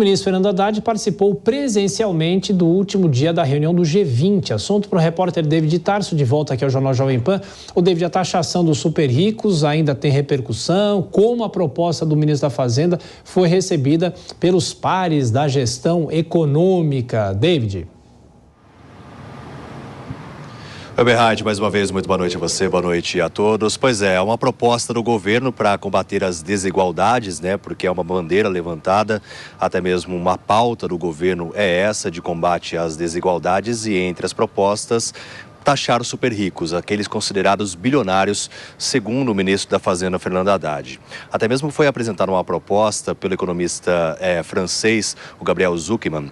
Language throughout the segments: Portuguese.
ministro Fernando Haddad participou presencialmente do último dia da reunião do G20. Assunto para o repórter David Tarso, de volta aqui ao Jornal Jovem Pan. O David, a taxação dos super ricos ainda tem repercussão? Como a proposta do ministro da Fazenda foi recebida pelos pares da gestão econômica? David. Oi, Berrade, mais uma vez, muito boa noite a você, boa noite a todos. Pois é, uma proposta do governo para combater as desigualdades, né? Porque é uma bandeira levantada, até mesmo uma pauta do governo é essa de combate às desigualdades, e entre as propostas, taxar os super ricos, aqueles considerados bilionários, segundo o ministro da Fazenda, Fernando Haddad. Até mesmo foi apresentada uma proposta pelo economista francês, o Gabriel Zucman,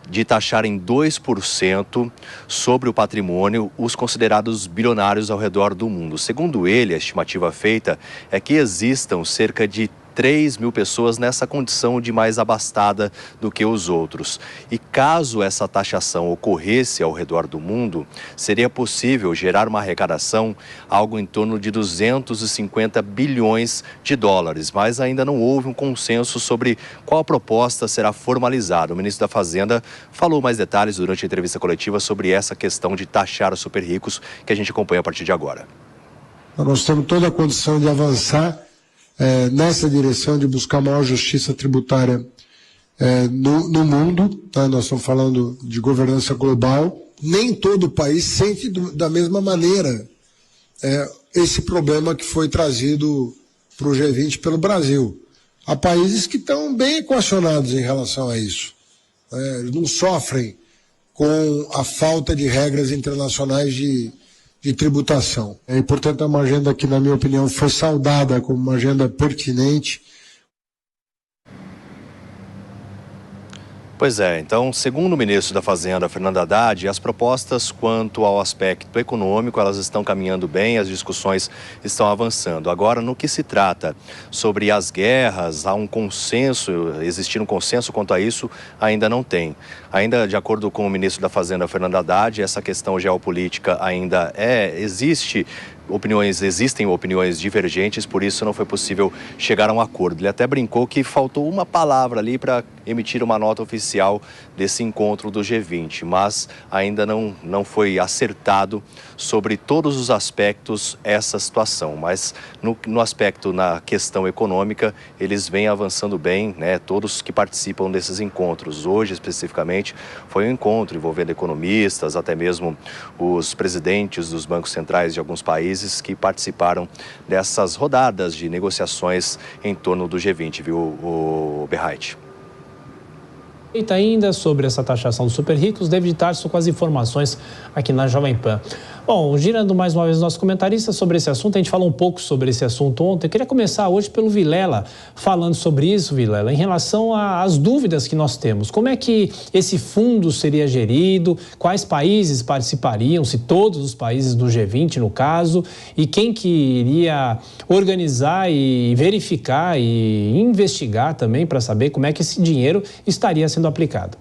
de taxar em 2% sobre o patrimônio os considerados bilionários ao redor do mundo. Segundo ele, a estimativa feita é que existam cerca de 3 mil pessoas nessa condição de mais abastada do que os outros. E caso essa taxação ocorresse ao redor do mundo, seria possível gerar uma arrecadação algo em torno de 250 bilhões de dólares, mas ainda não houve um consenso sobre qual proposta será formalizada. O ministro da Fazenda falou mais detalhes durante a entrevista coletiva sobre essa questão de taxar os super ricos, que a gente acompanha a partir de agora. Nós temos toda a condição de avançar nessa direção de buscar maior justiça tributária no mundo, tá? Nós estamos falando de governança global. Nem todo país sente da mesma maneira esse problema que foi trazido para o G20 pelo Brasil. Há países que estão bem equacionados em relação a isso. Eles não sofrem com a falta de regras internacionais de tributação. E, portanto, é uma agenda que, na minha opinião, foi saudada como uma agenda pertinente. Pois é, então, segundo o ministro da Fazenda, Fernando Haddad, as propostas quanto ao aspecto econômico, elas estão caminhando bem, as discussões estão avançando. Agora, no que se trata sobre as guerras, há um consenso, existir um consenso quanto a isso, ainda não tem. Ainda de acordo com o ministro da Fazenda, Fernando Haddad, essa questão geopolítica ainda existem opiniões divergentes, por isso não foi possível chegar a um acordo. Ele até brincou que faltou uma palavra ali para emitir uma nota oficial desse encontro do G20, mas ainda não foi acertado sobre todos os aspectos essa situação. Mas na questão econômica, eles vêm avançando bem, né? Todos que participam desses encontros. Hoje, especificamente, foi um encontro envolvendo economistas, até mesmo os presidentes dos bancos centrais de alguns países que participaram dessas rodadas de negociações em torno do G20, viu, o Berrait? E ainda sobre essa taxação dos super ricos, David Tarso com as informações aqui na Jovem Pan. Bom, girando mais uma vez nosso comentarista sobre esse assunto, a gente falou um pouco sobre esse assunto ontem. Eu queria começar hoje pelo Vilela, falando sobre isso, Vilela, em relação às dúvidas que nós temos. Como é que esse fundo seria gerido, quais países participariam, se todos os países do G20 no caso, e quem que iria organizar e verificar e investigar também para saber como é que esse dinheiro estaria sendo aplicado.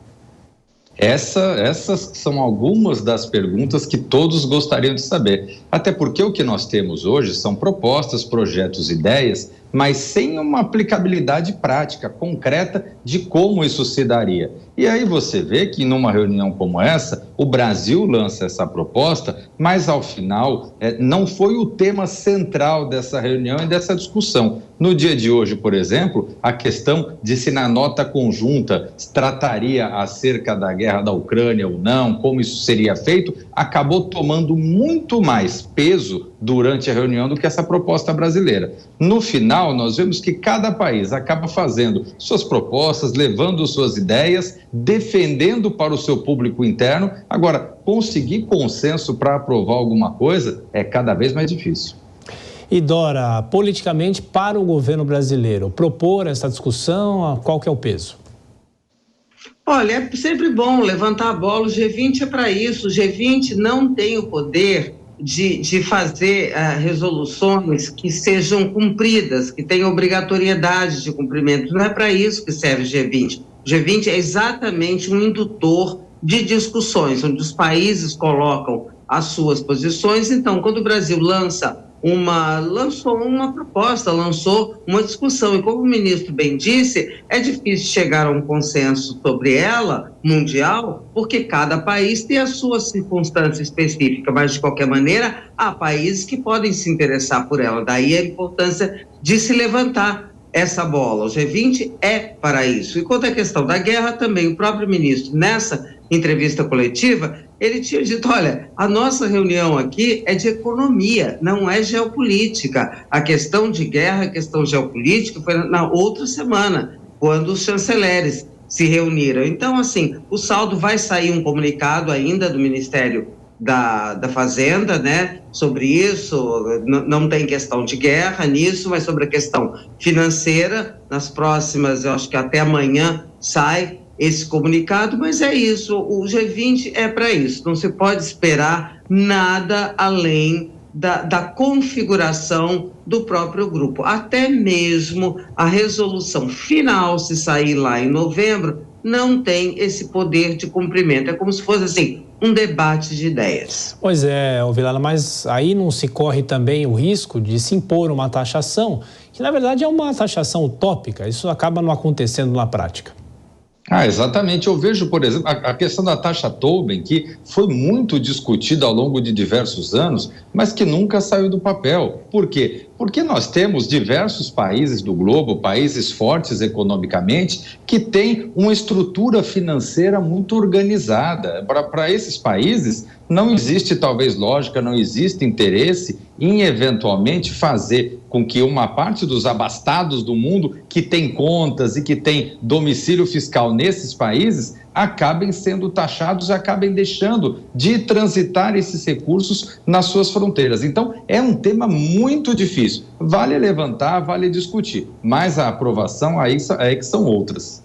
Essas são algumas das perguntas que todos gostariam de saber. Até porque o que nós temos hoje são propostas, projetos, ideias, mas sem uma aplicabilidade prática, concreta de como isso se daria. E aí você vê que numa reunião como essa, o Brasil lança essa proposta, mas ao final não foi o tema central dessa reunião e dessa discussão. No dia de hoje, por exemplo, a questão de se na nota conjunta se trataria acerca da guerra da Ucrânia ou não, como isso seria feito, acabou tomando muito mais peso durante a reunião do que essa proposta brasileira. No final, nós vemos que cada país acaba fazendo suas propostas, levando suas ideias, defendendo para o seu público interno. Agora, conseguir consenso para aprovar alguma coisa é cada vez mais difícil. E Dora, politicamente, para o governo brasileiro, propor essa discussão, qual que é o peso? Olha, é sempre bom levantar a bola, o G20 é para isso, o G20 não tem o poder de fazer resoluções que sejam cumpridas, que tenham obrigatoriedade de cumprimento, não é para isso que serve o G20. O G20 é exatamente um indutor de discussões, onde os países colocam as suas posições. Então, quando o Brasil lança lançou uma proposta, lançou uma discussão. E como o ministro bem disse, é difícil chegar a um consenso sobre ela, mundial, porque cada país tem a sua circunstância específica, mas de qualquer maneira há países que podem se interessar por ela. Daí a importância de se levantar essa bola. O G20 é para isso. E quanto à questão da guerra, também o próprio ministro, nessa entrevista coletiva, ele tinha dito, olha, a nossa reunião aqui é de economia, não é geopolítica. A questão de guerra, a questão geopolítica foi na outra semana, quando os chanceleres se reuniram. Então, assim, o saldo vai sair um comunicado ainda do Ministério da Fazenda, né, sobre isso. Não tem questão de guerra nisso, mas sobre a questão financeira, nas próximas, eu acho que até amanhã sai esse comunicado, mas é isso, o G20 é para isso, não se pode esperar nada além da configuração do próprio grupo, até mesmo a resolução final, se sair lá em novembro, não tem esse poder de cumprimento, é como se fosse assim, um debate de ideias. Pois é, Vilela, mas aí não se corre também o risco de se impor uma taxação, que na verdade é uma taxação utópica, isso acaba não acontecendo na prática. Exatamente. Eu vejo, por exemplo, a questão da taxa Tobin, que foi muito discutida ao longo de diversos anos, mas que nunca saiu do papel. Por quê? Porque nós temos diversos países do globo, países fortes economicamente, que têm uma estrutura financeira muito organizada. Para esses países, não existe talvez lógica, não existe interesse em eventualmente fazer com que uma parte dos abastados do mundo que tem contas e que tem domicílio fiscal nesses países acabem sendo taxados e acabem deixando de transitar esses recursos nas suas fronteiras. Então, é um tema muito difícil. Vale levantar, vale discutir, mas a aprovação aí que são outras.